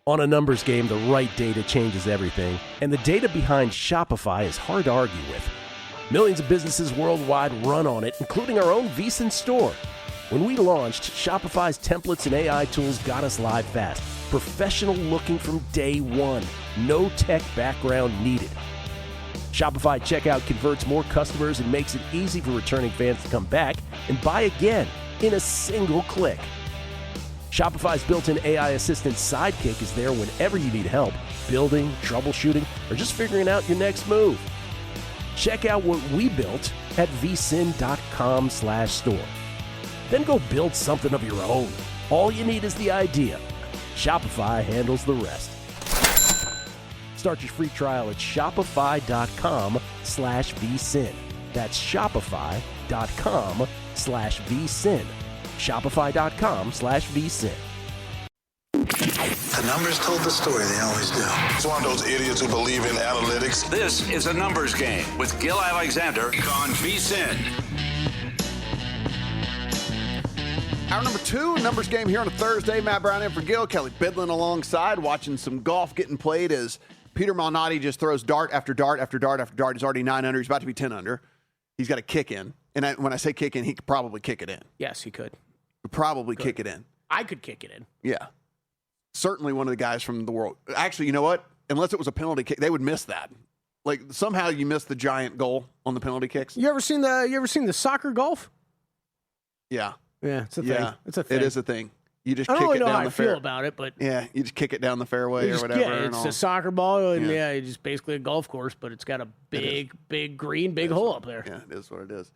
On a numbers game, the right data changes everything, and the data behind Shopify is hard to argue with. Millions of businesses worldwide run on it, including our own VSiN store. When we launched, Shopify's templates and AI tools got us live fast. Professional looking from day one. No tech background needed. Shopify checkout converts more customers and makes it easy for returning fans to come back and buy again in a single click. Shopify's built-in AI assistant Sidekick is there whenever you need help, building, troubleshooting, or just figuring out your next move. Check out what we built at vsin.com/store. Then go build something of your own. All you need is the idea. Shopify handles the rest. Start your free trial at shopify.com/vsin. That's shopify.com/vsin. Shopify.com/vsin. The numbers told the story, they always do. It's one of those idiots who believe in analytics. This is a numbers game with Gil Alexander on VSiN. Hour number 2, numbers game here on a Thursday. Matt Brown in for Gil. Kelly Bidlin alongside, watching some golf getting played as Peter Malnati just throws dart after dart after dart after dart. He's already 9 under. He's about to be 10 under. He's got a kick in. And when I say kick in, he could probably kick it in. Yes, he could. Could probably kick it in. I could kick it in. Yeah. Certainly one of the guys from the world. Actually, you know what? Unless it was a penalty kick, they would miss that. Like, somehow you miss the giant goal on the penalty kicks. You ever seen the soccer golf? Yeah. Yeah, it's a thing. Yeah. It's a thing. It is a thing. You just I kick don't really it know down how I the feel fair. about it, but Yeah, you just kick it down the fairway or whatever. Yeah, and it's all. a soccer ball, and Yeah. it's just basically a golf course, but it's got a big green, big hole up there. Yeah, it is what it is.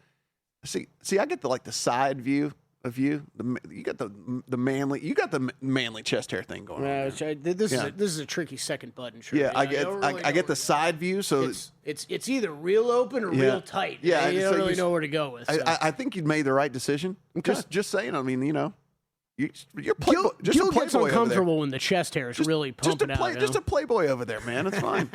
See, I get the side view of you. You got the manly chest hair thing going on. This is a tricky second button. Sure. Yeah, I get the side view. So it's either real open or real tight. Yeah, you don't really know where to go with. So. I think you made the right decision. Okay. Just saying. I mean, you're Gil gets uncomfortable over when the chest hair is really pumping out. Just a playboy over there, man. It's fine.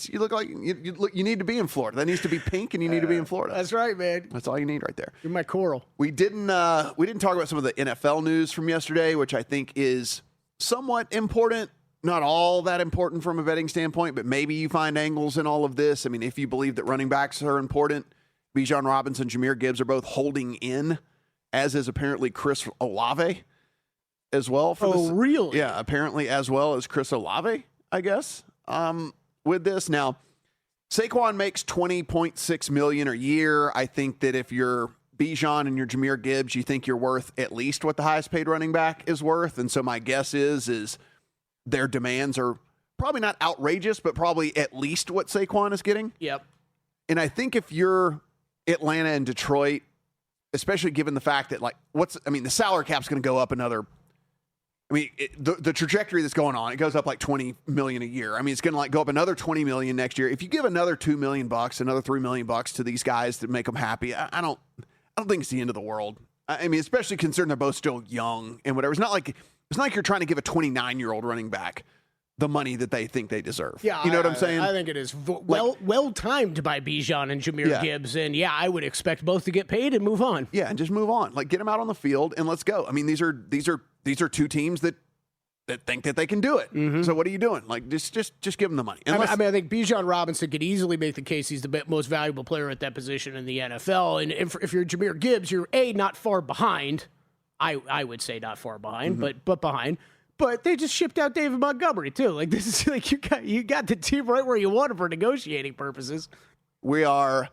You look like you need to be in Florida. That needs to be pink, and you need to be in Florida. That's right, man. That's all you need right there. You're my coral. We didn't talk about some of the NFL news from yesterday, which I think is somewhat important. Not all that important from a betting standpoint, but maybe you find angles in all of this. I mean, if you believe that running backs are important, Bijan Robinson, Jahmyr Gibbs are both holding in, as is apparently Chris Olave as well. Really? Yeah, apparently as well as Chris Olave, I guess. With this now, Saquon makes $20.6 million a year. I think that if you're Bijan and you're Jahmyr Gibbs, you think you're worth at least what the highest paid running back is worth. And so my guess is their demands are probably not outrageous, but probably at least what Saquon is getting. Yep. And I think if you're Atlanta and Detroit, especially given the fact that the salary cap's going to go up another. I mean, the trajectory that's going on, it goes up like $20 million a year. I mean, it's going to go up another $20 million next year. If you give another $2 million, another $3 million to these guys to make them happy, I don't think it's the end of the world. I mean, especially considering they're both still young and whatever. It's not like you're trying to give a 29-year-old running back the money that they think they deserve. Yeah, you know what I'm saying? I think it is well timed by Bijan and Jahmyr Gibbs, and I would expect both to get paid and move on. Yeah, and just move on. Like, get them out on the field and let's go. I mean, these are two teams that think that they can do it. Mm-hmm. So what are you doing? Like, just give them the money. I think Bijan Robinson could easily make the case he's the most valuable player at that position in the NFL. And if you're Jahmyr Gibbs, you're not far behind. I would say not far behind, but behind. But they just shipped out David Montgomery too. Like, this is like you got the team right where you want it for negotiating purposes. We are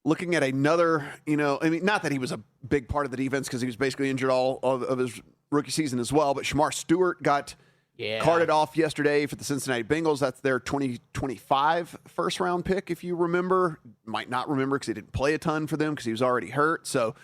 looking at another, not that he was a big part of the defense because he was basically injured all of his rookie season as well, but Shamar Stewart got carted off yesterday for the Cincinnati Bengals. That's their 2025 first-round pick, if you remember. Might not remember because he didn't play a ton for them because he was already hurt. So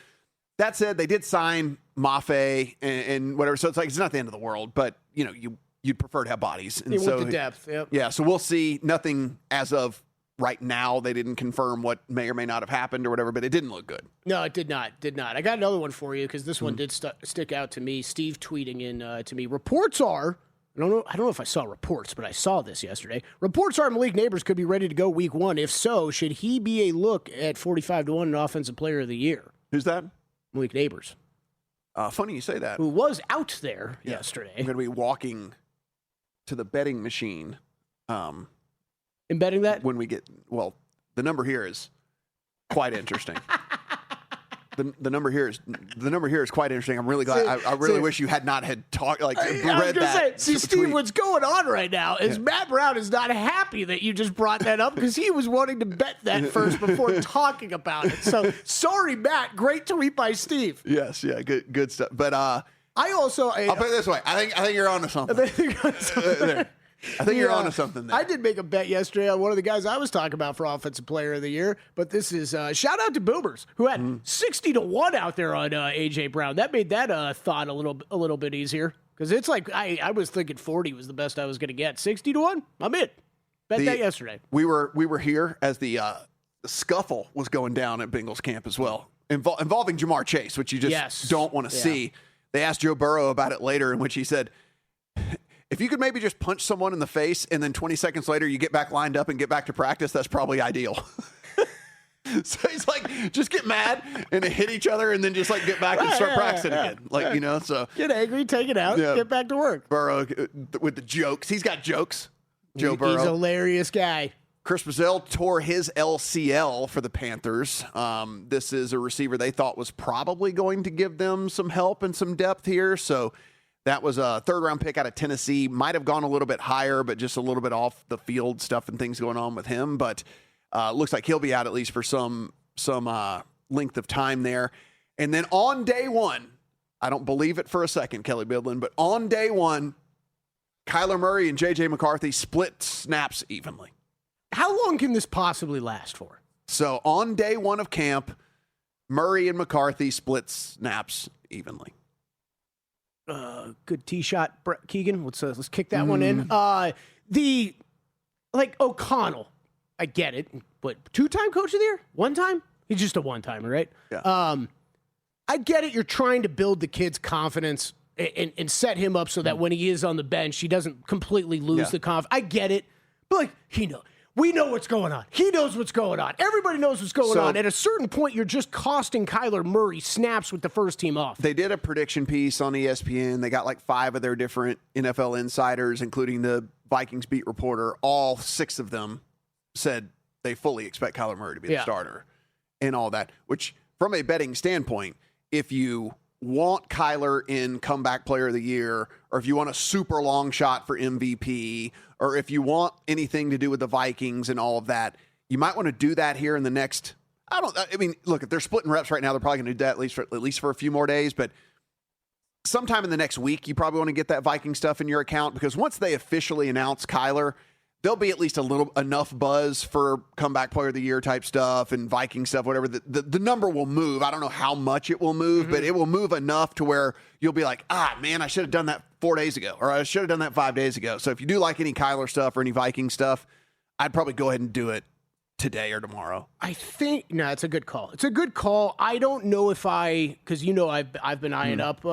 that said, they did sign Mafe and whatever. So it's not the end of the world, but, you'd prefer to have bodies. And with the depth, yep. Yeah, so we'll see. Nothing as of right now. They didn't confirm what may or may not have happened or whatever, but it didn't look good. No, it did not. I got another one for you because this one did stick out to me. Steve tweeting in to me. Reports are, I don't know if I saw reports, but I saw this yesterday. Reports are Malik Neighbors could be ready to go week 1. If so, should he be a look at 45-1 in Offensive Player of the Year? Who's that? Malik Neighbors. Funny you say that. Who was out there yesterday. I'm going to be walking to the betting machine. Embedding that? When we get, well, the number here is quite interesting. The number here is quite interesting. I'm really glad. I really wish you had not had talked read that. See, Steve, what's going on right now is Matt Brown is not happy that you just brought that up because he was wanting to bet that first before talking about it. So sorry, Matt. Great tweet by Steve. Yes, yeah, good stuff. But I also I'll put it this way. I think you're onto something. I think you're onto something there. I did make a bet yesterday on one of the guys I was talking about for Offensive Player of the Year, but this is shout out to Boomers who had 60-1 out there on A.J. Brown. That made that thought a little bit easier because it's like I was thinking 40 was the best I was going to get. 60-1, I'm in. Bet that yesterday. We were here as the scuffle was going down at Bengals camp as well, involving Jamar Chase, which you just don't want to see. They asked Joe Burrow about it later, in which he said, if you could maybe just punch someone in the face and then 20 seconds later you get back lined up and get back to practice, that's probably ideal. So he's like, just get mad and hit each other and then just like get back and start practicing again. So get angry, take it out, get back to work. Burrow with the jokes. He's got jokes. Joe Burrow. He's a hilarious guy. Chris Brazil tore his LCL for the Panthers. This is a receiver they thought was probably going to give them some help and some depth here. So that was a third-round pick out of Tennessee. Might have gone a little bit higher, but just a little bit off the field stuff and things going on with him. But looks like he'll be out at least for some length of time there. And then on day one, I don't believe it for a second, Kelly Bidlin, but on day one, Kyler Murray and J.J. McCarthy split snaps evenly. How long can this possibly last for? So on day one of camp, Murray and McCarthy split snaps evenly. Good tee shot, Keegan. Let's kick that one in. O'Connell, I get it, but 2-time coach of the year, 1 time. He's just a 1-timer, right? Yeah. I get it. You're trying to build the kid's confidence and set him up so that when he is on the bench, he doesn't completely lose the confidence. I get it, but we know what's going on. He knows what's going on. Everybody knows what's going on. At a certain point, you're just costing Kyler Murray snaps with the first team off. They did a prediction piece on ESPN. They got like 5 of their different NFL insiders, including the Vikings beat reporter. All 6 of them said they fully expect Kyler Murray to be the starter and all that, which from a betting standpoint, if you want Kyler in comeback player of the year, or if you want a super long shot for MVP, or if you want anything to do with the Vikings and all of that, you might want to do that here in the next, look, if they're splitting reps right now, they're probably going to do that at least for a few more days, but sometime in the next week, you probably want to get that Viking stuff in your account, because once they officially announce Kyler, there'll be at least enough buzz for comeback player of the year type stuff and Viking stuff, whatever. The number will move. I don't know how much it will move, but it will move enough to where you'll be like, man, I should have done that 4 days ago, or I should have done that 5 days ago. So if you do like any Kyler stuff or any Viking stuff, I'd probably go ahead and do it today or tomorrow. I think it's a good call. It's a good call. I don't know if because I've been eyeing up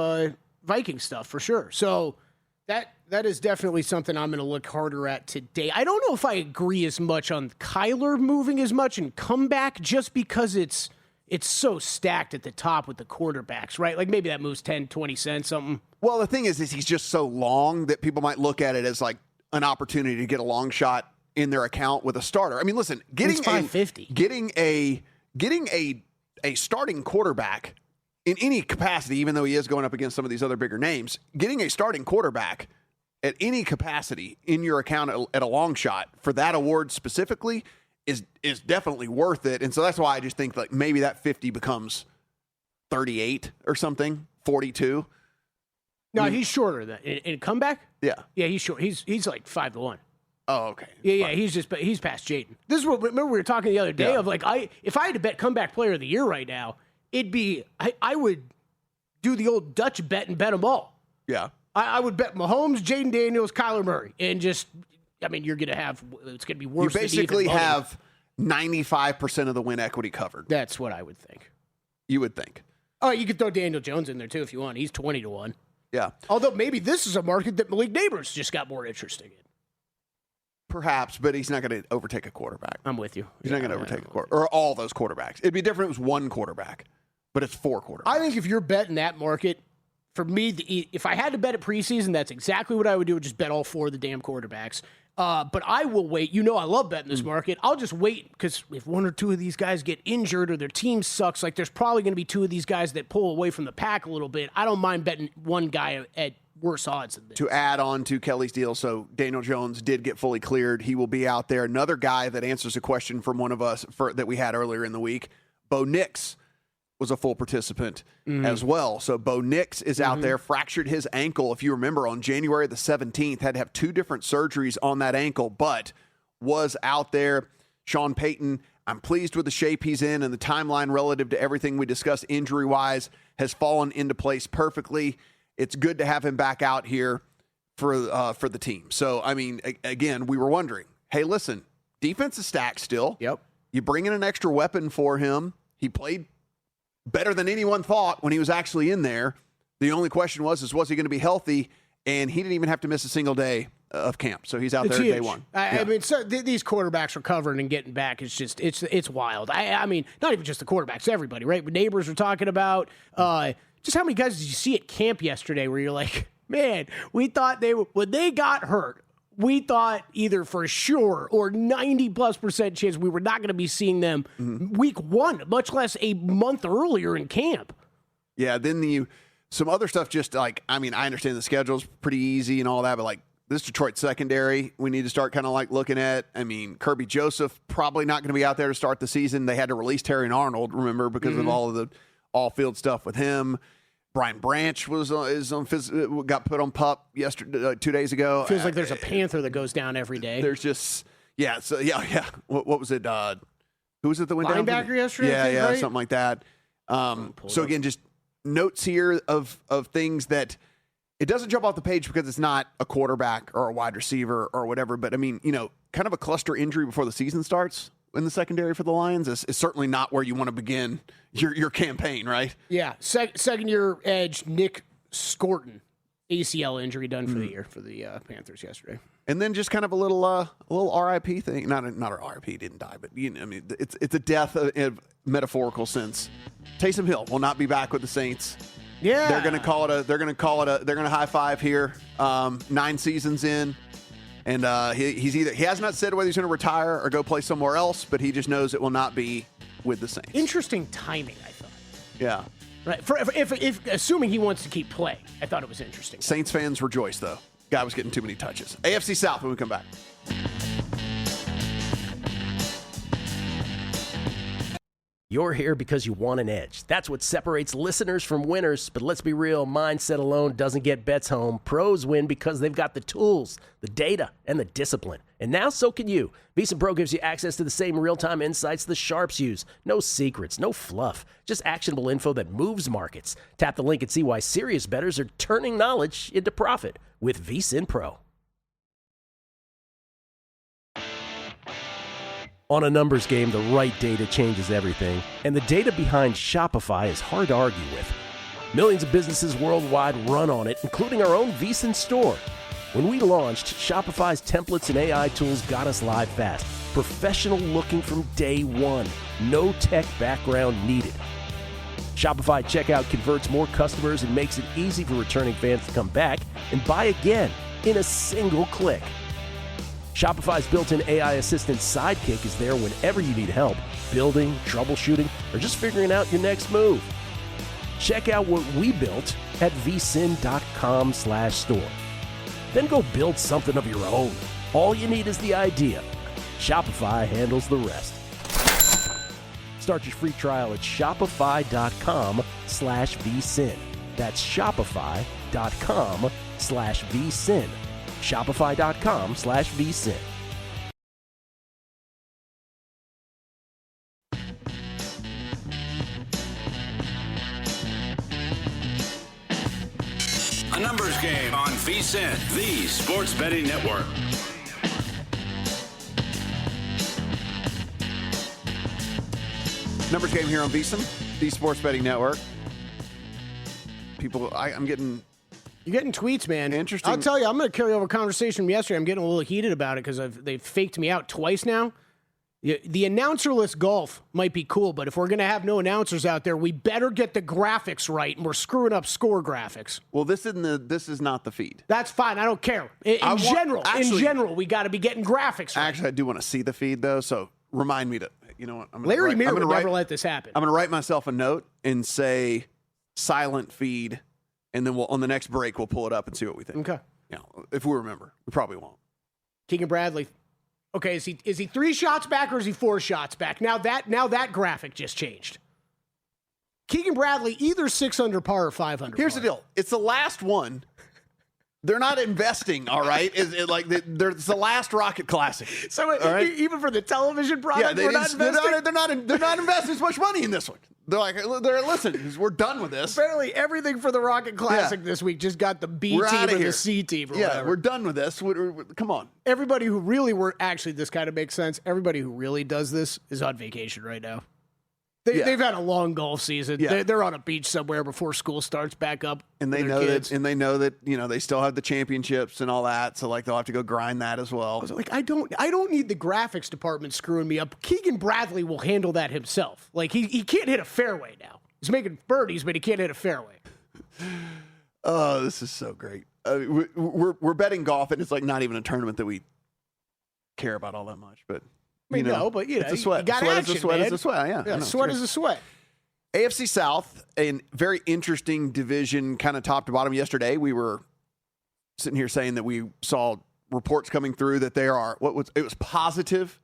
Viking stuff for sure. So that is definitely something I'm going to look harder at today. I don't know if I agree as much on Kyler moving as much and comeback, just because it's so stacked at the top with the quarterbacks, right? Like maybe that moves 10, 20 cents, something. Well, the thing is he's just so long that people might look at it as like an opportunity to get a long shot in their account with a starter. I mean, listen, getting a starting quarterback in any capacity, even though he is going up against some of these other bigger names, getting a starting quarterback at any capacity in your account at a long shot for that award specifically is definitely worth it. And so that's why I just think like maybe that 50 becomes 38 or something, 42. No, he's shorter than in comeback. Yeah, he's short. He's like 5-1. Oh, okay. Yeah. He's past Jaden. This is what remember we were talking the other day of like if I had to bet comeback player of the year right now, it'd be I would do the old Dutch bet and bet them all. Yeah. I would bet Mahomes, Jaden Daniels, Kyler Murray, and it's going to be worse. You basically have 95% of the win equity covered. That's what I would think. You would think. Oh, you could throw Daniel Jones in there too if you want. He's 20-1. Yeah. Although maybe this is a market that Malik Neighbors just got more interesting in. Perhaps, but he's not going to overtake a quarterback. I'm with you. He's not going to overtake a quarterback, or all those quarterbacks. It'd be different if it was one quarterback, but it's 4 quarterbacks. I think if you're betting that market, for me, if I had to bet at preseason, that's exactly what I would do. Just bet all 4 of the damn quarterbacks. But I will wait. You know I love betting this market. I'll just wait because if 1 or 2 of these guys get injured or their team sucks, like there's probably going to be 2 of these guys that pull away from the pack a little bit. I don't mind betting one guy at worse odds than this. To add on to Kelly's deal, so Daniel Jones did get fully cleared. He will be out there. Another guy that answers a question from one of us that we had earlier in the week, Bo Nix, was a full participant as well. So Bo Nix is out there, fractured his ankle, if you remember, on January the 17th, had to have 2 different surgeries on that ankle, but was out there. Sean Payton, I'm pleased with the shape he's in, and the timeline relative to everything we discussed injury-wise has fallen into place perfectly. It's good to have him back out here for the team. So, I mean, again, we were wondering, hey, listen, defense is stacked still. Yep. You bring in an extra weapon for him. He played better than anyone thought when he was actually in there. The only question was he going to be healthy? And he didn't even have to miss a single day of camp. So he's out there huge. day one. I mean, so these quarterbacks recovering and getting back is just, it's wild. I mean, not even just the quarterbacks, everybody, right? But neighbors are talking about just how many guys did you see at camp yesterday where you're like, man, we thought when they got hurt, we thought either for sure or 90+% chance we were not going to be seeing them week 1, much less a month earlier in camp. Yeah, then some other stuff just like, I mean, I understand the schedule's pretty easy and all that, but like this Detroit secondary, we need to start kind of like looking at. I mean, Kirby Joseph probably not going to be out there to start the season. They had to release Terry and Arnold, remember, because of all of the all-field stuff with him. Brian Branch got put on PUP yesterday, 2 days ago. Feels like there's a Panther that goes down every day. There's just yeah. What was it? Who was it that went down? Linebacker yesterday, right? Right? Something like that. So again, just notes here of things that it doesn't jump off the page because it's not a quarterback or a wide receiver or whatever. But I mean, kind of a cluster injury before the season starts in the secondary for the Lions is certainly not where you want to begin your campaign, right? Yeah. Second year edge Nick Scorton, ACL injury done for the year for the Panthers yesterday. And then just kind of a little RIP thing. Not a RIP, he didn't die, but I mean, it's a death in metaphorical sense. Taysom Hill will not be back with the Saints. Yeah, they're going to high five here. 9 seasons in, and he has not said whether he's going to retire or go play somewhere else, but he just knows it will not be with the Saints. Interesting timing, I thought. Yeah. Right. If assuming he wants to keep playing, I thought it was interesting. Saints fans rejoice though. Guy was getting too many touches. AFC South when we come back. You're here because you want an edge. That's what separates listeners from winners. But let's be real, mindset alone doesn't get bets home. Pros win because they've got the tools, the data, and the discipline. And now so can you. VSiN Pro gives you access to the same real-time insights the sharps use. No secrets, no fluff, just actionable info that moves markets. Tap the link and see why serious bettors are turning knowledge into profit with VSiN Pro. On a numbers game, the right data changes everything, and the data behind Shopify is hard to argue with. Millions of businesses worldwide run on it, including our own VSiN store. When we launched, Shopify's templates and AI tools got us live fast, professional looking from day one, no tech background needed. Shopify checkout converts more customers and makes it easy for returning fans to come back and buy again in a single click. Shopify's built-in AI assistant Sidekick is there whenever you need help, building, troubleshooting, or just figuring out your next move. Check out what we built at vsin.com/store. Then go build something of your own. All you need is the idea. Shopify handles the rest. Start your free trial at shopify.com/vsin. That's shopify.com/vsin. Shopify.com/vsin. A numbers game on VSiN, the sports betting network. Numbers game here on VSiN, the sports betting network. People, I'm getting... You're getting tweets, man. Interesting. I'll tell you, I'm going to carry over a conversation from yesterday. I'm getting a little heated about it because they've faked me out twice now. The announcerless golf might be cool, but if we're going to have no announcers out there, we better get the graphics right, and we're screwing up score graphics. Well, this is not the feed. That's fine. I don't care. In general, we got to be getting graphics right. Actually, I do want to see the feed, though, so remind me to, you know what? Larry Meir would never let this happen. I'm going to write myself a note and say silent feed, and then on the next break, we'll pull it up and see what we think. Okay. You know, if we remember. We probably won't. Keegan Bradley. Okay, is he 3 shots back or is he 4 shots back? Now that graphic just changed. Keegan Bradley either 6 under par or 5 under Here's par. the deal. It's the last one. They're not investing, all right? It's the last Rocket Classic. So right? even for the television product, we're not investing? They're not investing as much money in this one. They're like, listen, we're done with this. Apparently, everything for the Rocket Classic this week just got the B We're team outta or here. the C team or whatever. We're done with this. Come on. Everybody who really this kind of makes sense. Everybody who really does this is on vacation right now. They've had a long golf season. Yeah. They're on a beach somewhere before school starts back up. And they know that you know they still have the championships and all that, so like they'll have to go grind that as well. Like I don't need the graphics department screwing me up. Keegan Bradley will handle that himself. Like he can't hit a fairway now. He's making birdies, but he can't hit a fairway. Oh, this is so great. We're betting golf, and it's like not even a tournament that we care about all that much. But it's a sweat. You got sweat action, is a sweat. man. Is a sweat. Yeah, Yeah, sweat is a sweat. AFC South, a very interesting division, kind of top to bottom. Yesterday, we were sitting here saying that we saw reports coming through that there are it was positive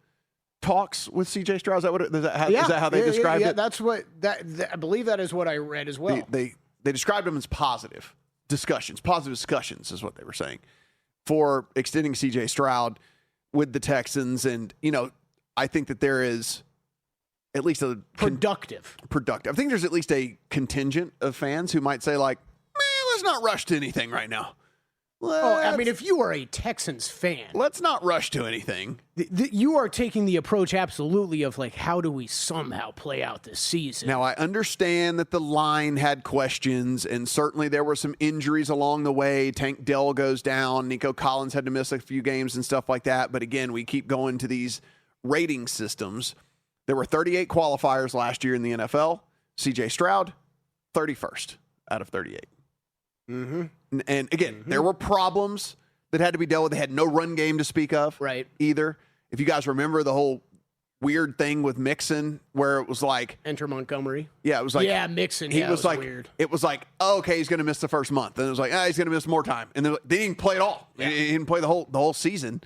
talks with CJ Stroud. Is that how they described it? That's what I believe. That is what I read as well. They described them as positive discussions. Positive discussions is what they were saying for extending CJ Stroud with the Texans, and I think that there is at least a productive. I think there's at least a contingent of fans who might say like, let's not rush to anything right now. I mean, if you are a Texans fan, let's not rush to anything. You are taking the approach absolutely of like, how do we somehow play out this season? Now, I understand that the line had questions, and certainly there were some injuries along the way. Tank Dell goes down. Nico Collins had to miss a few games and stuff like that. But again, we keep going to these rating systems. There were 38 qualifiers last year in the NFL. CJ Stroud, 31st out of 38. Mm-hmm. And again, there were problems that had to be dealt with. They had no run game to speak of, right? Either. If you guys remember the whole weird thing with Mixon, where it was like enter Montgomery. Yeah, it was like Mixon. He was like weird. It was like, oh, okay, he's going to miss the first month, and it was like, he's going to miss more time, and they didn't play at all. Yeah. He didn't play the whole season.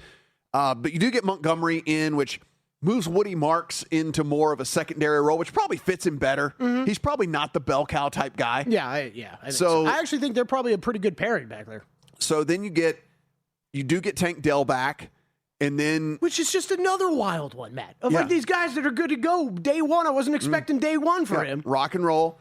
But you do get Montgomery in, which moves Woody Marks into more of a secondary role, which probably fits him better. Mm-hmm. He's probably not the bell cow type guy. I think so. I actually think they're probably a pretty good pairing back there. So then you do get Tank Dell back, and then which is just another wild one, Matt. Of like these guys that are good to go day one. I wasn't expecting day one for him. Rock and roll.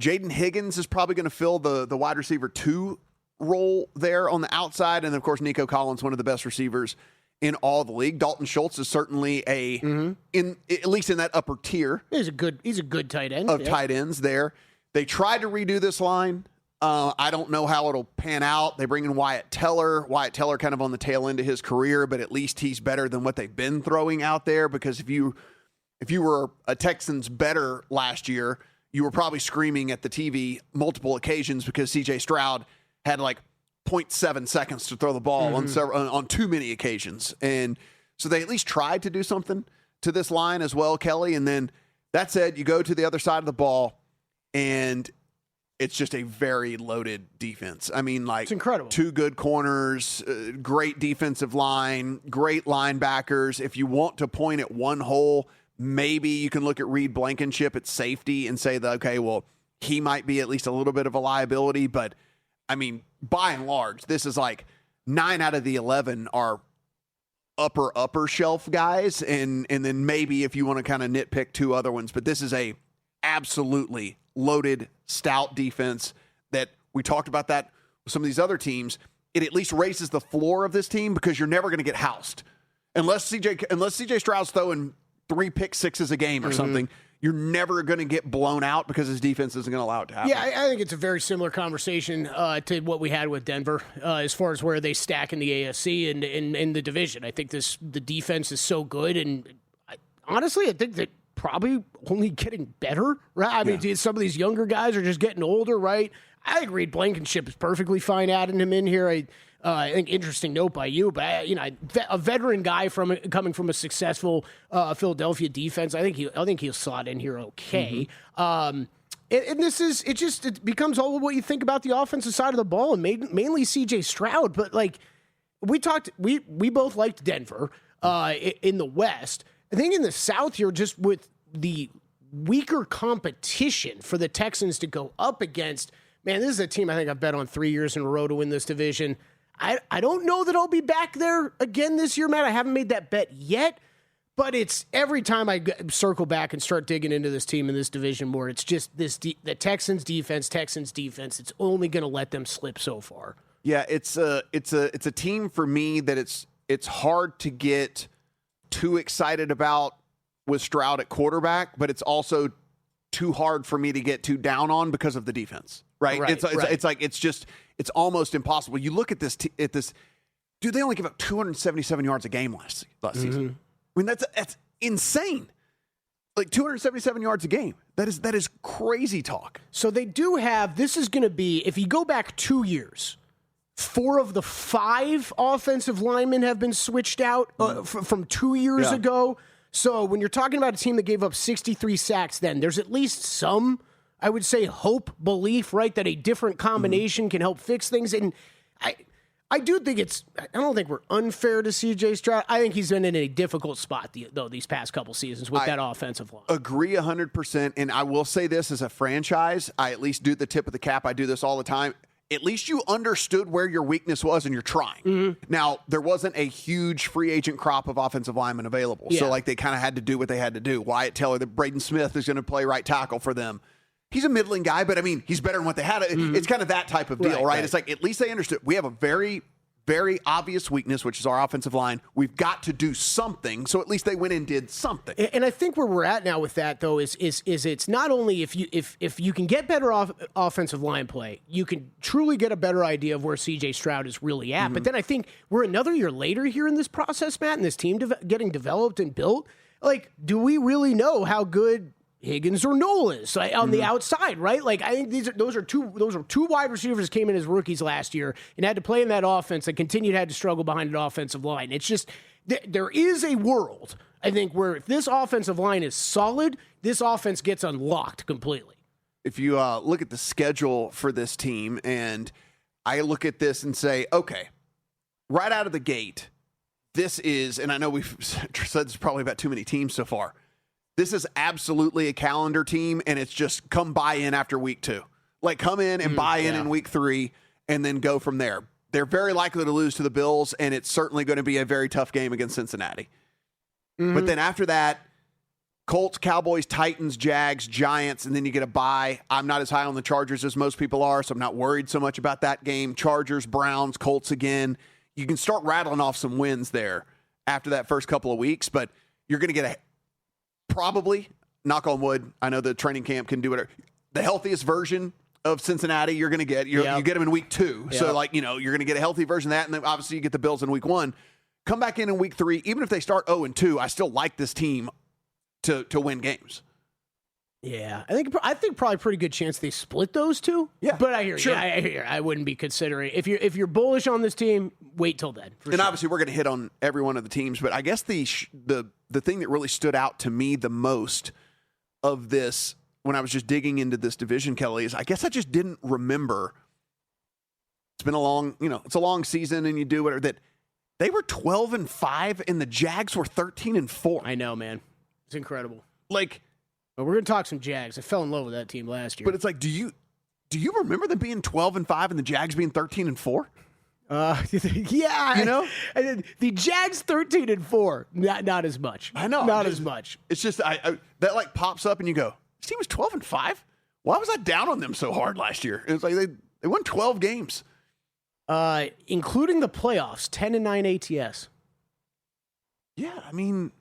Jaden Higgins is probably going to fill the wide receiver 2 role there on the outside, and of course Nico Collins, one of the best receivers in all the league. Dalton Schultz is certainly at least in that upper tier. He's a good tight end of tight ends there. They tried to redo this line. I don't know how it'll pan out. They bring in Wyatt Teller. Wyatt Teller kind of on the tail end of his career, but at least he's better than what they've been throwing out there. Because if you were a Texans better last year, you were probably screaming at the TV multiple occasions because CJ Stroud had like 0.7 seconds to throw the ball on too many occasions. And so they at least tried to do something to this line as well, Kelly. And then that said, you go to the other side of the ball, and it's just a very loaded defense. I mean, like, it's incredible. 2 good corners, great defensive line, great linebackers. If you want to point at one hole, maybe you can look at Reed Blankenship at safety and say that, okay, well, he might be at least a little bit of a liability. But, I mean, by and large, this is like 9 out of the 11 are upper shelf guys. And then maybe if you want to kind of nitpick 2 other ones. But this is a absolutely loaded, stout defense that we talked about that with some of these other teams. It at least raises the floor of this team because you're never going to get housed. Unless CJ Stroud's throwing 3 pick sixes a game or something, you're never going to get blown out because his defense isn't going to allow it to happen. Yeah, I think it's a very similar conversation to what we had with Denver as far as where they stack in the AFC and in the division. I think the defense is so good, and honestly, I think that probably only getting better, right? I mean, some of these younger guys are just getting older, right? I think Reed Blankenship is perfectly fine adding him in here. I think interesting note by you, but a veteran guy coming from a successful Philadelphia defense, I think he'll slot in here okay. And it becomes all of what you think about the offensive side of the ball, and mainly C.J. Stroud. But like we both liked Denver in the West. I think in the South here, just with the weaker competition for the Texans to go up against. Man, this is a team I think I've bet on 3 years in a row to win this division. I don't know that I'll be back there again this year, Matt. I haven't made that bet yet, but it's every time I circle back and start digging into this team in this division more, it's just the Texans defense. It's only going to let them slip so far. Yeah, it's a team for me that it's hard to get too excited about with Stroud at quarterback, but it's also too hard for me to get too down on because of the defense. Right? It's almost impossible. You look at this dude, they only give up 277 yards a game last season. I mean, that's insane. Like 277 yards a game. That is crazy talk. So they do have, this is going to be, if you go back 2 years, 4 of the 5 offensive linemen have been switched out from 2 years ago. So when you're talking about a team that gave up 63 sacks then, there's at least some, I would say, hope, belief, right, that a different combination can help fix things. And I do think I don't think we're unfair to C.J. Stroud. I think he's been in a difficult spot, though, these past couple seasons with that offensive line. Agree 100%. And I will say this as a franchise, I at least do the tip of the cap. I do this all the time. At least you understood where your weakness was and you're trying. Now, there wasn't a huge free agent crop of offensive linemen available. So, like, they kind of had to do what they had to do. Wyatt Teller, Braden Smith is going to play right tackle for them. He's a middling guy, but, I mean, he's better than what they had. It's kind of that type of deal, right? It's like, at least they understood. We have a very, very obvious weakness, which is our offensive line. We've got to do something, so at least they went and did something. And I think where we're at now with that, though, is it's not only if you can get better offensive line play, you can truly get a better idea of where C.J. Stroud is really at. But then I think we're another year later here in this process, Matt, and this team getting developed and built. Like, do we really know how good Higgins or Noel is on the outside, right? Like, I think those are two wide receivers came in as rookies last year and had to play in that offense and had to struggle behind an offensive line. It's just there is a world, I think, where if this offensive line is solid, this offense gets unlocked completely. If you look at the schedule for this team, and I look at this and say, okay, right out of the gate, this is, and I know we've said this probably about too many teams so far, this is absolutely a calendar team, and it's just come buy in after week 2. Like, come in and buy in week 3, and then go from there. They're very likely to lose to the Bills, and it's certainly going to be a very tough game against Cincinnati. But then after that, Colts, Cowboys, Titans, Jags, Giants, and then you get a bye. I'm not as high on the Chargers as most people are, so I'm not worried so much about that game. Chargers, Browns, Colts again. You can start rattling off some wins there after that first couple of weeks, but you're going to get probably, knock on wood, I know the training camp can do whatever, the healthiest version of Cincinnati you're going to get. You get them in week 2. Yep. So, you're going to get a healthy version of that, and then obviously you get the Bills in week 1. Come back in week 3. Even if they start 0-2, I still like this team to win games. Yeah, I think probably a pretty good chance they split those two. Yeah, but I hear sure. you. I hear you. I wouldn't be considering if you're bullish on this team. Wait till then. And obviously, we're going to hit on every one of the teams. But I guess the thing that really stood out to me the most of this when I was just digging into this division, Kelly, is I guess I just didn't remember. It's been a long, it's a long season, and you do whatever that. They were 12-5, and the Jags were 13-4. I know, man. It's incredible. But we're going to talk some Jags. I fell in love with that team last year. But it's like, do you remember them being 12-5 and the Jags being 13-4? Yeah. The Jags 13-4, not as much. I know. Not as much. It's just that pops up and you go, this team was 12-5? Why was I down on them so hard last year? It's like they won 12 games. Including the playoffs, 10-9 ATS. Yeah, I mean,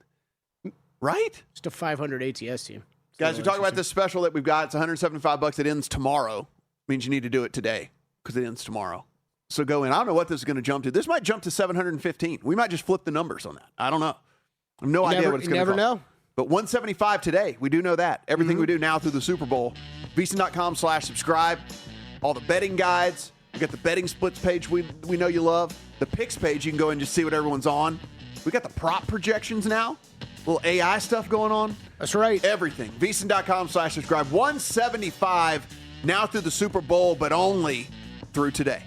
right? Just a 500 ATS team. Guys, we talk about this special that we've got. It's $175. It ends tomorrow. Means you need to do it today because it ends tomorrow. So go in. I don't know what this is going to jump to. This might jump to $715. We might just flip the numbers on that. I don't know. I have no idea what it's going to cost. You never know. But 175 today. We do know that. Everything we do now through the Super Bowl. VSiN.com/subscribe. All the betting guides. We got the betting splits page we know you love. The picks page, you can go and just see what everyone's on. We got the prop projections now. Little AI stuff going on. That's right. Everything. VSiN.com/subscribe. 175 now through the Super Bowl, but only through today.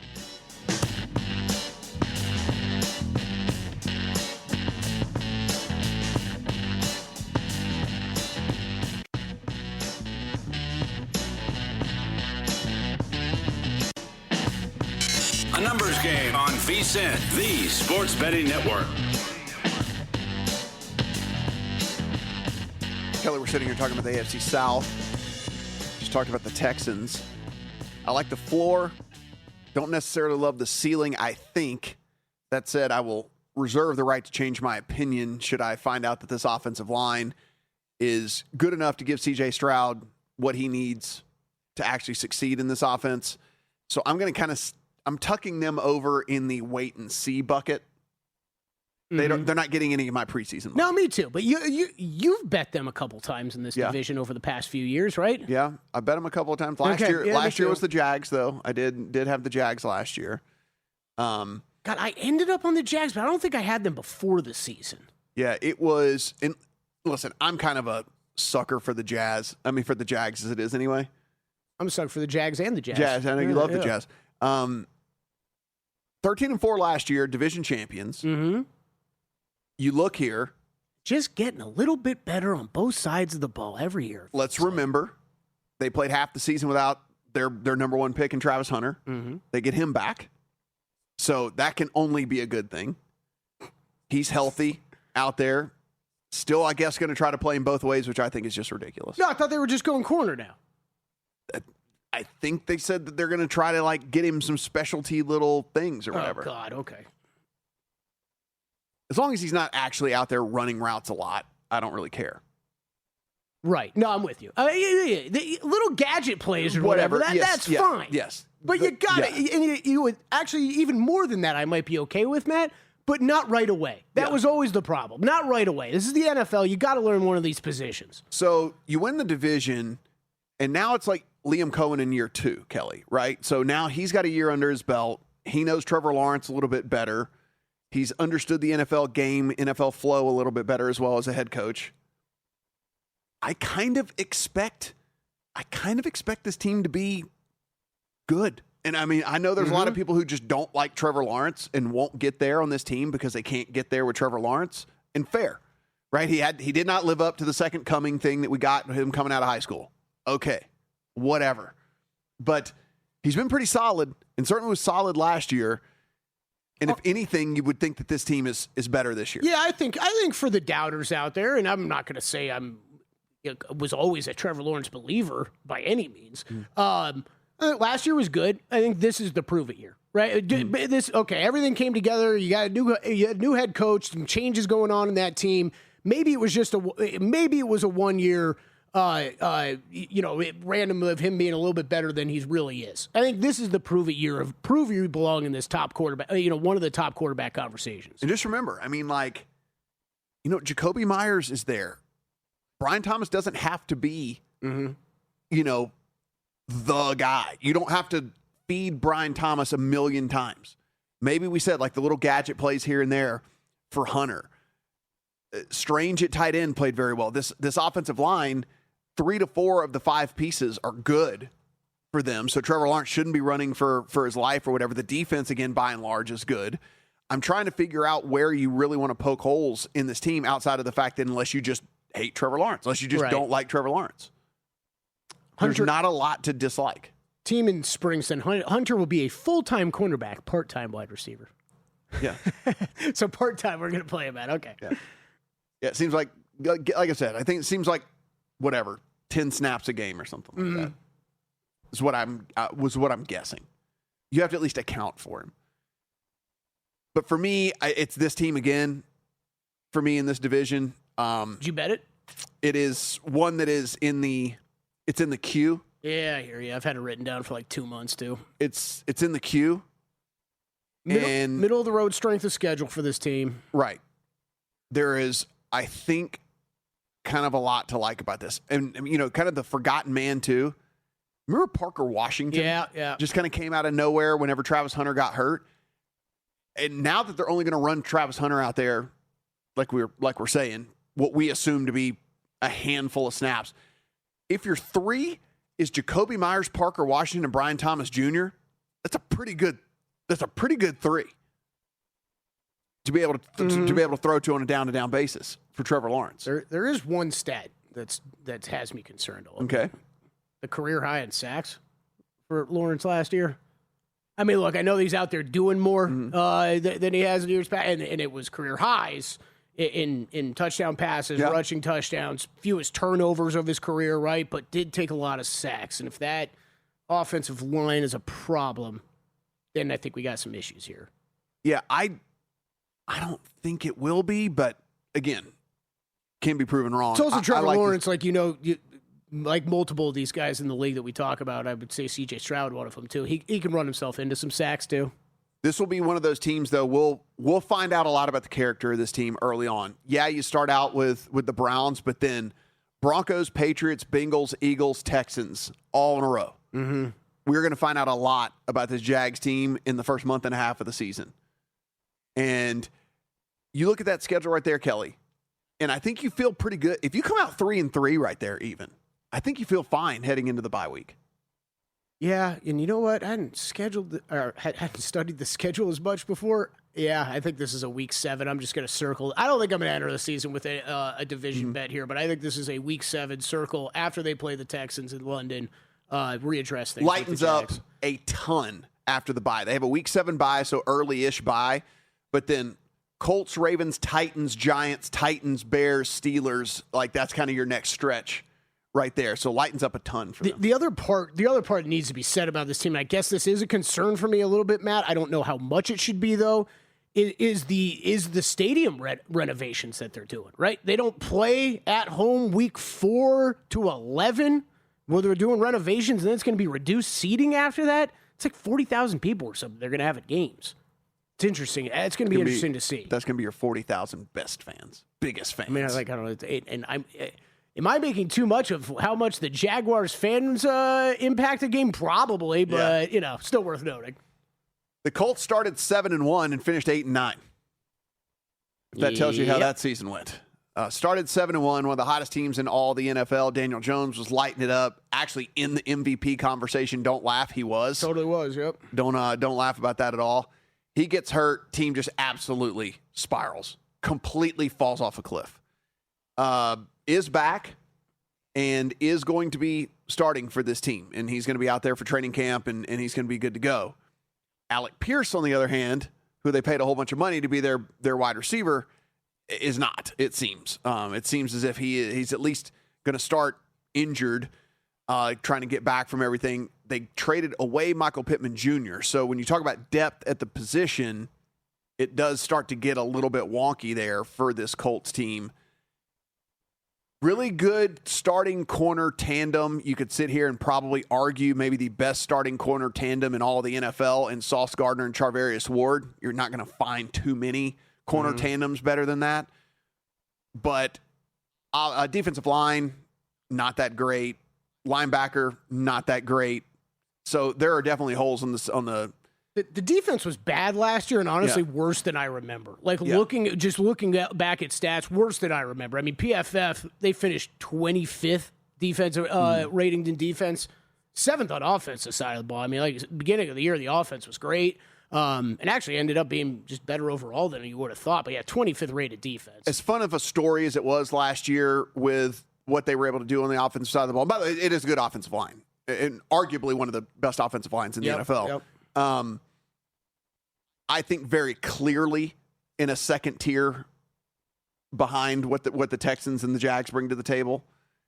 A numbers game on VSiN, the sports betting network. Kelly, we're sitting here talking about the AFC South. Just talked about the Texans. I like the floor. Don't necessarily love the ceiling, I think. That said, I will reserve the right to change my opinion should I find out that this offensive line is good enough to give C.J. Stroud what he needs to actually succeed in this offense. So I'm going to I'm tucking them over in the wait and see bucket. They're not getting any of my preseason money. No, me too. But you've bet them a couple times in this division over the past few years, right? Yeah, I bet them a couple of times. Last year was the Jags, though. I did have the Jags last year. God, I ended up on the Jags, but I don't think I had them before the season. Yeah, it was. And listen, I'm kind of a sucker for the Jazz. I mean, for the Jags as it is anyway. I'm a sucker for the Jags and the Jazz. Jazz, I know you love the Jazz. 13-4 last year, division champions. Mm-hmm. You look here. Just getting a little bit better on both sides of the ball every year. Let's remember, they played half the season without their number one pick in Travis Hunter. Mm-hmm. They get him back. So that can only be a good thing. He's healthy out there. Still, I guess, going to try to play him both ways, which I think is just ridiculous. No, I thought they were just going corner now. I think they said that they're going to try to get him some specialty little things or whatever. Oh, God, okay. As long as he's not actually out there running routes a lot, I don't really care. Right. No, I'm with you. The little gadget plays or whatever, that's fine. Yes. But you got to, and you would actually, even more than that, I might be okay with, Matt, but not right away. That was always the problem. Not right away. This is the NFL. You got to learn one of these positions. So you win the division, and now it's like Liam Cohen in year 2, Kelly, right? So now he's got a year under his belt. He knows Trevor Lawrence a little bit better. He's understood the NFL game, NFL flow a little bit better as well as a head coach. I kind of expect this team to be good. And I mean, I know there's a lot of people who just don't like Trevor Lawrence and won't get there on this team because they can't get there with Trevor Lawrence. And fair, right? He did not live up to the second coming thing that we got him coming out of high school. Okay, whatever. But he's been pretty solid and certainly was solid last year. And if anything, you would think that this team is better this year. Yeah, I think for the doubters out there, and I'm not going to say was always a Trevor Lawrence believer by any means. Last year was good. I think this is the prove it year, right? Everything came together. You got a new head coach, some changes going on in that team. Maybe it was a 1 year. Random of him being a little bit better than he really is. I think this is the prove it year of prove you belong in this top quarterback, one of the top quarterback conversations. And just remember, I mean, Jacoby Myers is there. Brian Thomas doesn't have to be, the guy. You don't have to feed Brian Thomas a million times. Maybe we said the little gadget plays here and there for Hunter. Strange at tight end played very well. This offensive line, 3 to 4 of the 5 pieces are good for them. So Trevor Lawrence shouldn't be running for his life or whatever. The defense, again, by and large, is good. I'm trying to figure out where you really want to poke holes in this team outside of the fact that unless you just hate Trevor Lawrence, unless you just don't like Trevor Lawrence. There's not a lot to dislike. Team in Spring said Hunter will be a full-time cornerback, part-time wide receiver. Yeah. So part-time we're going to play him at. Okay. Yeah, it seems like I said, I think it seems like 10 snaps a game or something like that. Is what I'm guessing. You have to at least account for him. But for me, it's this team again. For me in this division, did you bet it? It is one that is in the queue. Yeah, I hear you. I've had it written down for 2 months too. It's in the queue. Middle of the road strength of schedule for this team. Right. There is, I think, kind of a lot to like about this. And, kind of the forgotten man, too. Remember Parker Washington? Yeah. Just kind of came out of nowhere whenever Travis Hunter got hurt. And now that they're only going to run Travis Hunter out there, like we're saying, what we assume to be a handful of snaps. If your 3 is Jacoby Myers, Parker Washington, and Brian Thomas Jr., that's a pretty good 3 to be able to throw to on a down-to-down basis for Trevor Lawrence. There is one stat that has me concerned a little. Okay. The career high in sacks for Lawrence last year. I mean, look, I know he's out there doing more than he has in years past, and it was career highs in touchdown passes, rushing touchdowns, fewest turnovers of his career, right? But did take a lot of sacks. And if that offensive line is a problem, then I think we got some issues here. Yeah, I don't think it will be, but again, can be proven wrong. It's also Trevor Lawrence, like multiple of these guys in the league that we talk about. I would say C.J. Stroud, one of them too. He can run himself into some sacks too. This will be one of those teams, though. We'll find out a lot about the character of this team early on. Yeah, you start out with the Browns, but then Broncos, Patriots, Bengals, Eagles, Texans, all in a row. Mm-hmm. We're going to find out a lot about this Jags team in the first month and a half of the season. And you look at that schedule right there, Kelly, and I think you feel pretty good. If you come out 3-3 right there, even, I think you feel fine heading into the bye week. Yeah, and you know what? I hadn't studied the schedule as much before. Yeah, I think this is a week 7. I'm just going to circle. I don't think I'm going to enter the season with a division bet here, but I think this is a week 7 circle after they play the Texans in London. Readdress things. Lightens up a ton after the bye. They have a week 7 bye, so early-ish bye, but then Colts, Ravens, Titans, Giants, Titans, Bears, Steelers, like that's kind of your next stretch right there. So lightens up a ton for them. The other part that needs to be said about this team, and I guess this is a concern for me a little bit, Matt. I don't know how much it should be though. Is the stadium renovations that they're doing, right? They don't play at home week 4 to 11. Well, they're doing renovations, and then it's going to be reduced seating after that. It's like 40,000 people or something they're going to have at games. It's interesting. It's going to be interesting to see. That's going to be your 40,000 best fans, biggest fans. I mean, I don't know. And am I making too much of how much the Jaguars fans impact the game? Probably, but still worth noting. The Colts started 7-1 and finished 8-9. If that tells you how that season went. Started 7-1, one of the hottest teams in all the NFL. Daniel Jones was lighting it up. Actually, in the MVP conversation, don't laugh, he was. Totally was, yep. Don't laugh about that at all. He gets hurt, team just absolutely spirals, completely falls off a cliff. Is back and is going to be starting for this team, and he's going to be out there for training camp, and he's going to be good to go. Alec Pierce, on the other hand, who they paid a whole bunch of money to be their wide receiver, is not, it seems. It seems as if he's at least going to start injured, trying to get back from everything. They traded away Michael Pittman Jr., so when you talk about depth at the position, it does start to get a little bit wonky there for this Colts team. Really good starting corner tandem. You could sit here and probably argue maybe the best starting corner tandem in all of the NFL in Sauce Gardner and Charvarius Ward. You're not going to find too many corner tandems better than that. But defensive line, not that great. Linebacker, not that great. So there are definitely holes on the The defense was bad last year, and honestly worse than I remember. Looking back at stats, worse than I remember. I mean, PFF, they finished 25th defensive rating in defense, 7th on offensive side of the ball. I mean, beginning of the year, the offense was great, and actually ended up being just better overall than you would have thought. But yeah, 25th rated defense. As fun of a story as it was last year with what they were able to do on the offensive side of the ball. By the way, it is a good offensive line, and arguably one of the best offensive lines in the NFL. Yep. I think very clearly in a second tier behind what the Texans and the Jags bring to the table.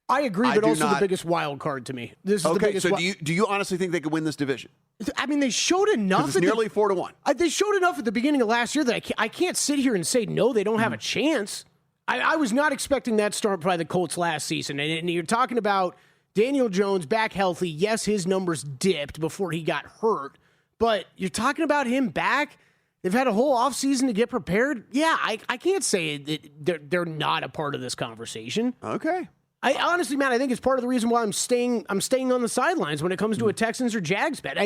I agree, but also the biggest wild card to me. This is the biggest. So do you honestly think they could win this division? I mean, they showed enough. It's nearly 4-1. They showed enough at the beginning of last year that I can't sit here and say no, they don't have a chance. I was not expecting that start by the Colts last season, and you're talking about Daniel Jones back healthy. Yes, his numbers dipped before he got hurt, but you're talking about him back. They've had a whole offseason to get prepared. Yeah, I can't say that they're not a part of this conversation. Okay. I honestly, man, I think it's part of the reason why I'm staying on the sidelines when it comes to a Texans or Jags bet.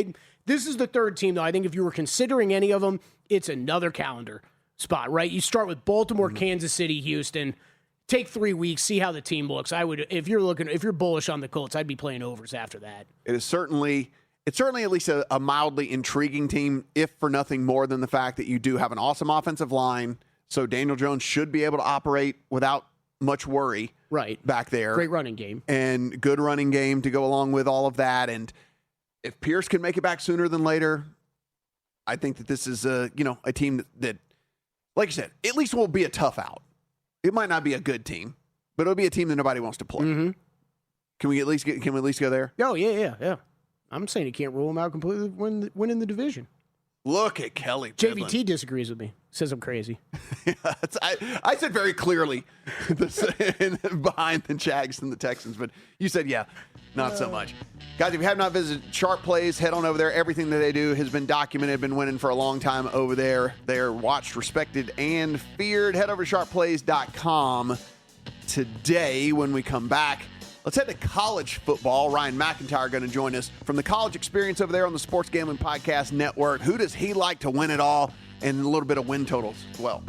This is the third team, though. I think if you were considering any of them, it's another calendar spot, right? You start with Baltimore, Kansas City, Houston. Take 3 weeks, see how the team looks. I would, if you're bullish on the Colts, I'd be playing overs after that. It's certainly at least a mildly intriguing team, if for nothing more than the fact that you do have an awesome offensive line. So Daniel Jones should be able to operate without much worry back there. Great running game. And good running game to go along with all of that. And if Pierce can make it back sooner than later, I think that this is a team that, like you said, at least will be a tough out. It might not be a good team, but it'll be a team that nobody wants to play. Mm-hmm. Can we at least go there? Oh, yeah. I'm saying you can't rule them out completely winning the division. Look at Kelly Bidlin. JVT disagrees with me. Says I'm crazy. I said very clearly behind the Jags and the Texans, but you said, yeah, not so much. Guys, if you have not visited Sharp Plays, head on over there. Everything that they do has been documented, been winning for a long time over there. They're watched, respected, and feared. Head over to sharpplays.com today. When we come back, let's head to college football. Ryan McIntyre going to join us from the college experience over there on the Sports Gambling Podcast Network. Who does he like to win it all? And a little bit of win totals as well.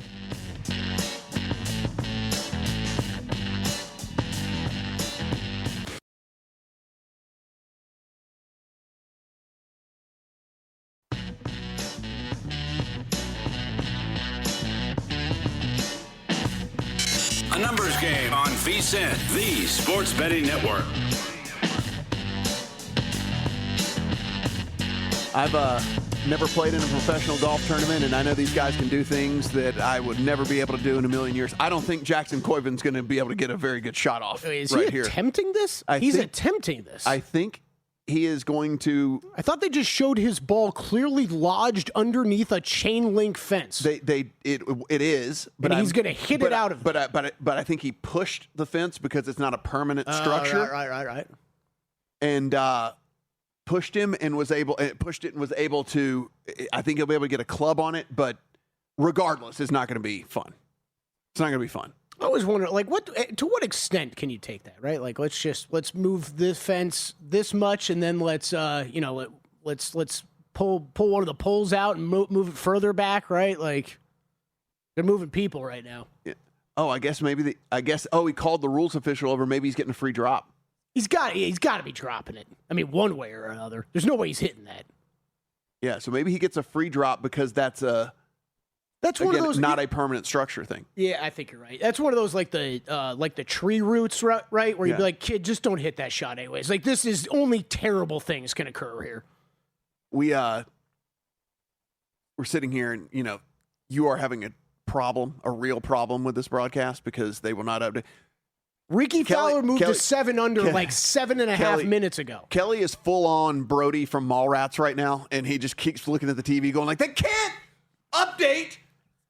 A numbers game on VSiN, the Sports Betting Network. I've never played in a professional golf tournament, and I know these guys can do things that I would never be able to do in a million years. I don't think Jackson Coyvin's going to be able to get a very good shot off Is right he here. attempting this? He's attempting this. I think he is going to. I thought they just showed his ball clearly lodged underneath a chain link fence. It is, but and he's going to hit it out of. But I think he pushed the fence because it's not a permanent structure. Right. And pushed him and was able to. I think he'll be able to get a club on it, but regardless, it's not going to be fun. It's not going to be fun. I always wonder, to what extent can you take that, right? Like, let's move this fence this much, and then let's pull one of the poles out and move it further back, right? Like, they're moving people right now. Yeah. Oh, I guess maybe he called the rules official over. Maybe he's getting a free drop. He's got to be dropping it. I mean, one way or another. There's no way he's hitting that. Yeah, so maybe he gets a free drop because that's one of those not a permanent structure thing. Yeah, I think you're right. That's one of those like the tree roots, right? Where you'd be like, kid, just don't hit that shot anyways. Like, this is only terrible things can occur here. We're sitting here and you are having a real problem with this broadcast because they will not update. Ricky Fowler moved to 7 under like 7.5 minutes ago. Kelly is full on Brody from Mallrats right now, and he just keeps looking at the TV going like, they can't update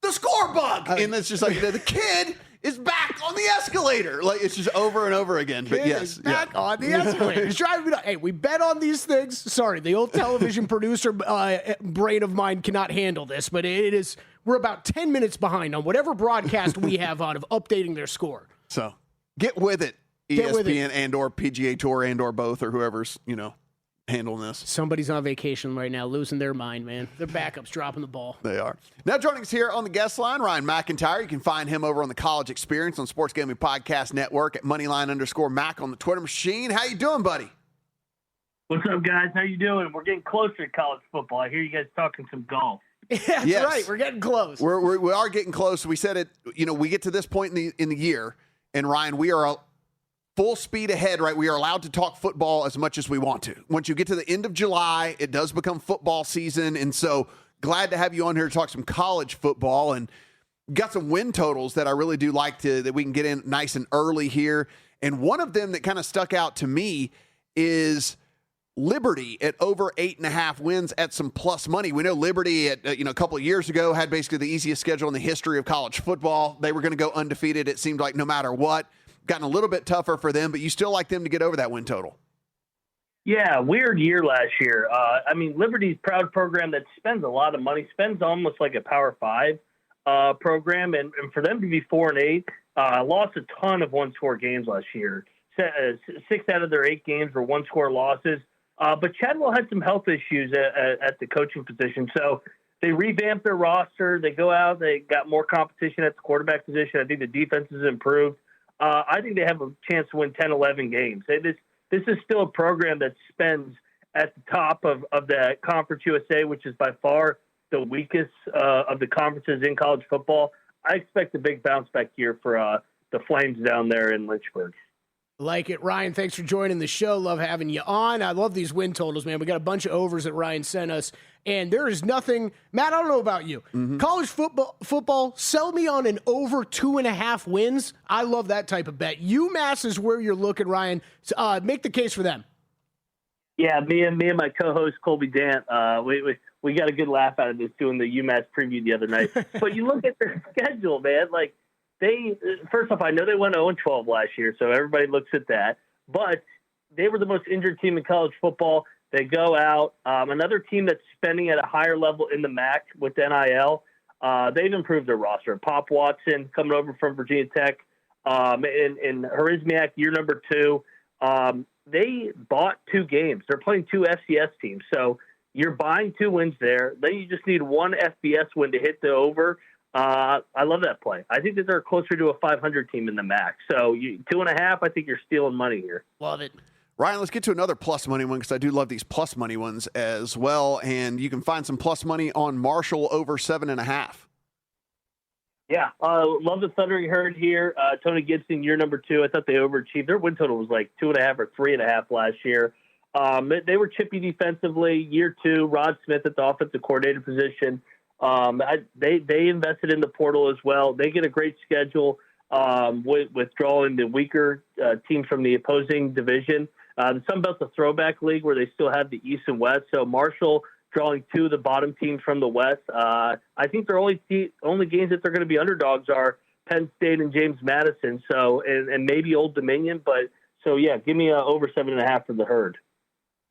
the score bug. And it's just like the kid is back on the escalator. Like, it's just over and over again. But yes, back on the escalator. It's driving me nuts. Hey, we bet on these things. Sorry, the old television producer brain of mine cannot handle this, but we're about 10 minutes behind on whatever broadcast we have on of updating their score. So get with it, ESPN and or PGA Tour and or both, or whoever's, handling this. Somebody's on vacation right now, losing their mind, man. Their backup's dropping the ball. They are. Now joining us here on the guest line, Ryan McIntyre. You can find him over on the College Experience on Sports Gambling Podcast Network at Moneyline_Mac on the Twitter machine. How you doing, buddy? What's up, guys? How you doing? We're getting closer to college football. I hear you guys talking some golf. Yeah, that's right. We're getting close. We are getting close. We said it. We get to this point in the year, and Ryan, we are full speed ahead, right? We are allowed to talk football as much as we want to. Once you get to the end of July, it does become football season. And so glad to have you on here to talk some college football, and got some win totals that I really do like that we can get in nice and early here. And one of them that kind of stuck out to me is Liberty at over 8.5 wins at some plus money. We know Liberty at a couple of years ago had basically the easiest schedule in the history of college football. They were going to go undefeated. It seemed like no matter what. Gotten a little bit tougher for them, but you still like them to get over that win total. Yeah, weird year last year. Liberty's proud program that spends a lot of money, spends almost like a Power 5 program, and for them to be 4-8, lost a ton of one-score games last year. 6 out of their 8 games were one-score losses. But Chadwell had some health issues at the coaching position, so they revamped their roster. They go out, they got more competition at the quarterback position. I think the defense has improved. I think they have a chance to win 10, 11 games. This is still a program that spends at the top of the Conference USA, which is by far the weakest of the conferences in college football. I expect a big bounce back year for the Flames down there in Lynchburg. Like it. Ryan, thanks for joining the show. Love having you on. I love these win totals, man. We got a bunch of overs that Ryan sent us, and there is nothing. Matt, I don't know about you. College football, sell me on an over 2.5 wins. I love that type of bet. UMass is where you're looking, Ryan. Make the case for them. Yeah, me and my co-host Colby Dant, we got a good laugh out of this doing the UMass preview the other night. But you look at their schedule, man. Like first off, I know they went 0-12 last year, so everybody looks at that. But they were the most injured team in college football. They go out. Another team that's spending at a higher level in the MAC with NIL. They've improved their roster. Pop Watson coming over from Virginia Tech, and Harismiak, year number 2. They bought 2 games. They're playing 2 FCS teams. So you're buying 2 wins there. Then you just need 1 FBS win to hit the over. I love that play. I think that they're closer to a 500 team in the MAC. So 2.5, I think you're stealing money here. Love it. Ryan, let's get to another plus money one because I do love these plus money ones as well. And you can find some plus money on Marshall over 7.5. Yeah, love the Thundering Herd here. Tony Gibson, year number 2. I thought they overachieved. Their win total was like 2.5 or 3.5 last year. They were chippy defensively. Year 2, Rod Smith at the offensive coordinator position. They invested in the portal as well. They get a great schedule with drawing the weaker teams from the opposing division. The Sun Belt's a throwback league where they still have the East and West. So Marshall drawing 2 of the bottom teams from the West. I think their only games that they're going to be underdogs are Penn State and James Madison. So and maybe Old Dominion. But so yeah, give me over 7.5 for the Herd.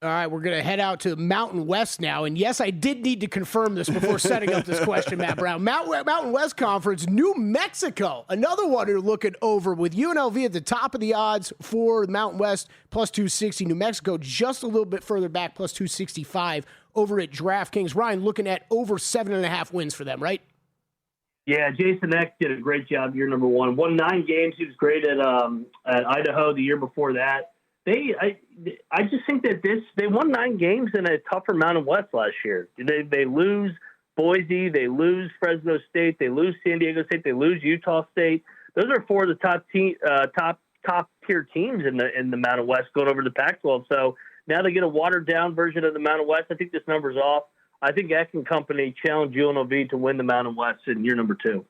All right, we're going to head out to Mountain West now. And yes, I did need to confirm this before setting up this question, Matt Brown. Mountain West Conference, New Mexico, another one you're looking over with UNLV at the top of the odds for Mountain West, plus 260. New Mexico just a little bit further back, plus 265 over at DraftKings. Ryan, looking at over 7.5 wins for them, right? Yeah, Jason Eck did a great job year number 1. Won 9 games. He was great at Idaho the year before that. I just think that they won 9 games in a tougher Mountain West last year. They lose Boise, they lose Fresno State, they lose San Diego State, they lose Utah State. Those are 4 of the top tier teams in the Mountain West going over to the Pac-12. So now they get a watered down version of the Mountain West. I think this number's off. I think Eck and company challenge UNLV to win the Mountain West in year number 2.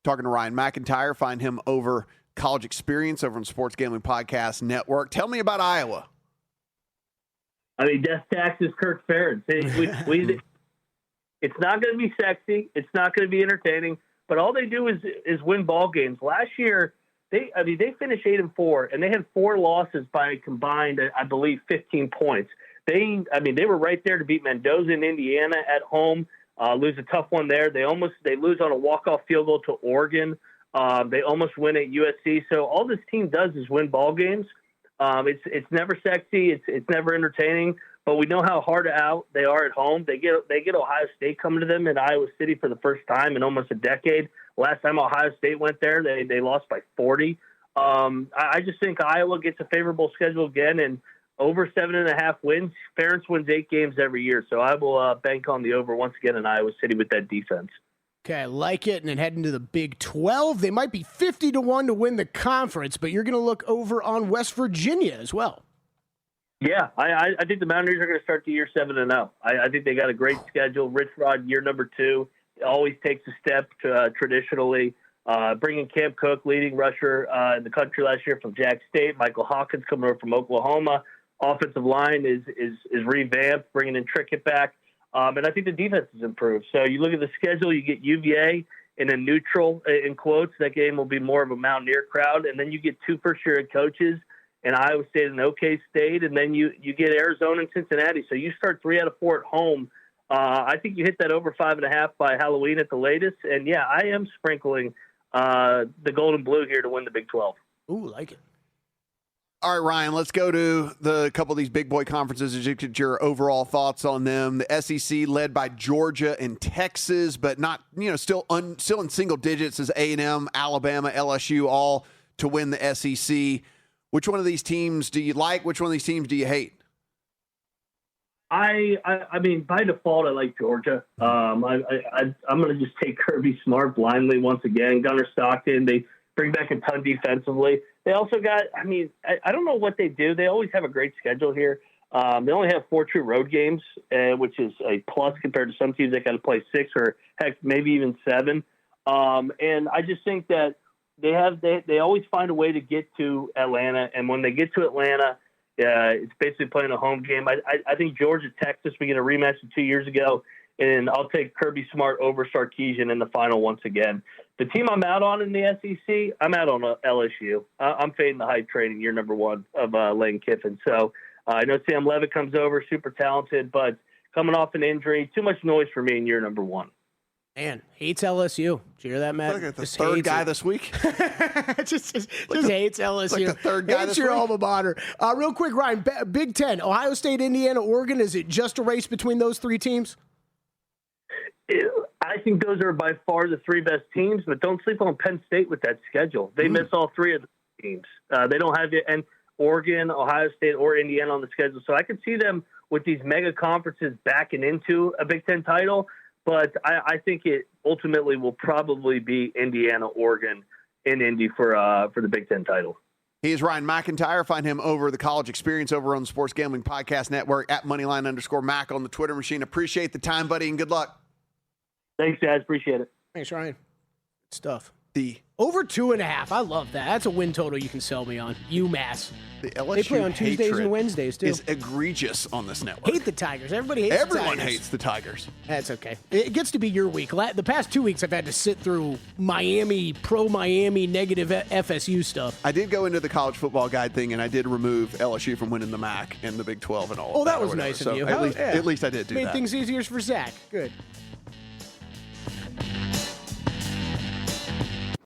Talking to Ryan McIntyre, find him over College Experience over on Sports Gambling Podcast Network. Tell me about Iowa. I mean, Death Taxes, Kirk Ferentz. It's not going to be sexy. It's not going to be entertaining. But all they do is win ball games. Last year, they finished 8-4, and they had 4 losses by combined, I believe, 15 points. They were right there to beat Mendoza in Indiana at home. Lose a tough one there. They lose on a walk-off field goal to Oregon. They almost win at USC. So all this team does is win ball games. It's never sexy. It's never entertaining. But we know how hard out they are at home. They get Ohio State coming to them in Iowa City for the first time in almost a decade. Last time Ohio State went there, they lost by 40. I just think Iowa gets a favorable schedule again and over 7.5 wins. Ferentz wins 8 games every year. So I will bank on the over once again in Iowa City with that defense. Okay, I like it. And then heading to the Big 12, they might be 50-1 to win the conference, but you're going to look over on West Virginia as well. Yeah, I think the Mountaineers are going to start the year 7-0. I think they got a great schedule. Rich Rod, year number 2, always takes a step traditionally. Bringing Cam Cook, leading rusher in the country last year from Jack State. Michael Hawkins coming over from Oklahoma. Offensive line is revamped, bringing in Trickett back. And I think the defense has improved. So you look at the schedule, you get UVA in a neutral, in quotes. That game will be more of a Mountaineer crowd. And then you get 2 first-year coaches and Iowa State and OK State, and then you get Arizona and Cincinnati. So you start 3 out of 4 at home. I think you hit that over 5.5 by Halloween at the latest. And yeah, I am sprinkling the gold and blue here to win the Big 12. Ooh, like it. All right, Ryan, let's go to the couple of these big boy conferences and get your overall thoughts on them. The SEC led by Georgia and Texas, but not, still in single digits as A&M, Alabama, LSU, all to win the SEC. Which one of these teams do you like? Which one of these teams do you hate? I mean, by default, I like Georgia. I'm going to just take Kirby Smart blindly once again. Gunnar Stockton, they bring back a ton defensively. They also got, I don't know what they do. They always have a great schedule here. They only have 4 true road games, which is a plus compared to some teams that got to play 6 or heck, maybe even 7. And I just think that they always find a way to get to Atlanta. And when they get to Atlanta, it's basically playing a home game. I think Georgia, Texas, we get a rematch of 2 years ago. And I'll take Kirby Smart over Sarkisian in the final once again. The team I'm out on in the SEC, I'm out on LSU. I'm fading the hype train in year number 1 of Lane Kiffin. So I know Sam Levitt comes over, super talented, but coming off an injury, too much noise for me in year number 1. Man, hates LSU. Did you hear that, Matt? Like the third guy this week. just hates LSU. Like the third guy hates this your week. alma mater. Real quick, Ryan, Big Ten, Ohio State, Indiana, Oregon. Is it just a race between those 3 teams? I think those are by far the 3 best teams, but don't sleep on Penn State with that schedule. They miss all 3 of the teams. They don't have it, and Oregon, Ohio State, or Indiana on the schedule. So I could see them with these mega conferences backing into a Big Ten title, but I think it ultimately will probably be Indiana, Oregon, and Indy for the Big Ten title. He is Ryan McIntyre. Find him over the College Experience over on the Sports Gambling Podcast Network at Moneyline_Mac on the Twitter machine. Appreciate the time, buddy, and good luck. Thanks, guys. Appreciate it. Thanks, Ryan. Good stuff. The Over 2.5. I love that. That's a win total you can sell me on. UMass. LSU They play on Tuesdays hatred and Wednesdays, too. is egregious on this network. Hate the Tigers. Everybody hates the Tigers. Everyone hates the Tigers. That's okay. It gets to be your week. The past 2 weeks, I've had to sit through pro-Miami, negative FSU stuff. I did go into the college football guide thing, and I did remove LSU from winning the MAC and the Big 12 and all. Oh, of that was or whatever. nice of So you. At least I did do Made that. things easier for Zach. Good.